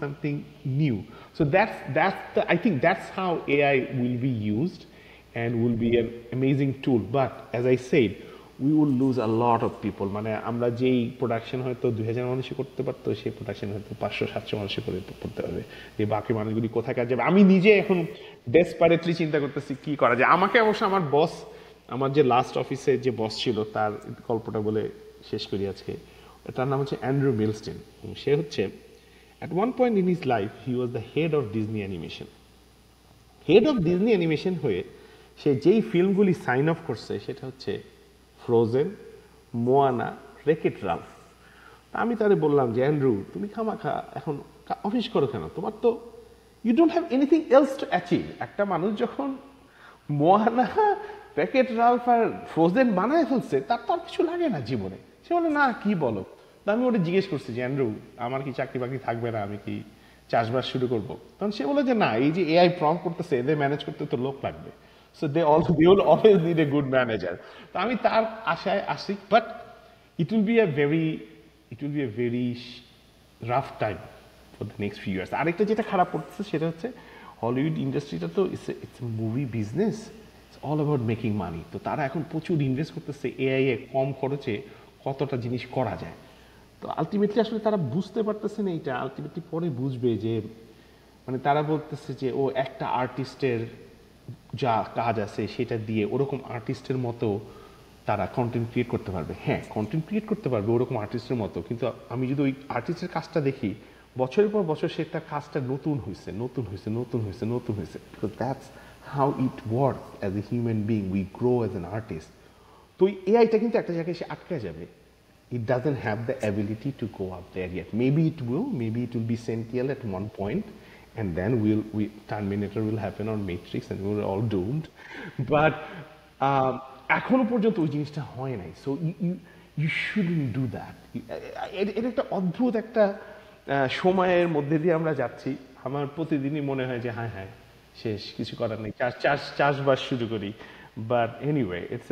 something new. So I think that's how AI will be used and will be an amazing tool. But as I said, we will lose a lot of people. মানে আমরা যেই production হয়তো 2000 মানুষই করতে পারতো, সেই production হয়তো 500-700 মানুষই করতে হবে। এই বাকি মানুষগুলি কোথায় কাজ যাবে? আমি নিজে এখন ডেসপারেটলি চিন্তা করতেছি কি করা যায়। আমাকে অবশ্য আমার বস, আমার যে লাস্ট অফিসে যে বস ছিল, তার গল্পটা বলে শেষ করি আজকে। তার নাম হচ্ছে অ্যান্ড্রু মিলস্টেন। সে হচ্ছে at one point in his life he was the head of Disney Animation. Head of Disney animation হয়ে সে যেই ফিল্মগুলি সাইন অফ করছে সেটা হচ্ছে ফ্রোজেন, মোয়ানা, রেকেট রাল্ফ। তা আমি তারে বললাম যে অ্যান্ড্রু, তুমি খামাখা এখন অফিস করো কেন? তোমার তো you don't have anything else to achieve. একটা মানুষ যখন মোয়ানা, রেকেট রাল্ফ আর ফ্রোজেন বানায় ফেলছে, তার তো আর কিছু লাগে না জীবনে। সে বলে না, কি বলো? তা আমি ওটা জিজ্ঞেস করছি যে অ্যান্ড্রু, আমার কি চাকরি বাকরি থাকবে না? আমি কি চাষবাস শুরু করব? তখন সে বলে যে না, এই যে এআই প্রম্পট করতেছে, এদের ম্যানেজ করতে তো লোক লাগবে। So they will always need a good manager. তো আমি তার আশায় আসি, but it will be a very rough time for the next few years. আরেকটা যেটা খারাপ পড়তেছে সেটা হচ্ছে হলিউড ইন্ডাস্ট্রিটা তো it's a movie business, it's all about making money. তো তারা এখন প্রচুর ইনভেস্ট করতেছে এআই এ, কম খরচে কতটা জিনিস করা যায়। তো আলটিমেটলি আসলে তারা বুঝতে পারতেছে না এইটা, আলটিমেটলি পরে বুঝবে যে মানে তারা বলতেছে যে ও একটা আর্টিস্টের যা কাজ আছে সেটা দিয়ে ওরকম আর্টিস্টের মতো তারা কন্টেন্ট ক্রিয়েট করতে পারবে। হ্যাঁ, কন্টেন্ট ক্রিয়েট করতে পারবে ওরকম আর্টিস্টের মতো, কিন্তু আমি যদি ওই আর্টিস্টের কাজটা দেখি, বছরের পর বছর সে তার কাজটা নতুন হয়েছে। Because that's how it work as a human being, we grow as an artist. তো এই এআইটা কিন্তু একটা জায়গায় এসে আটকে যাবে। It doesn't have the ability to go up there yet. Maybe it will be sentient at one point, and then Terminator will happen on Matrix and we're all doomed. But এখনো পর্যন্ত ওই জিনিসটা হয় নাই। So you shouldn't do that. এটা একটা অদ্ভুত একটা সময়ের মধ্যে দিয়ে আমরা যাচ্ছি। আমার প্রতিদিনই মনে হয় যে হ্যাঁ শেষ, কিছু করার নেই, চাষবাস শুরু করি। But anyway, it's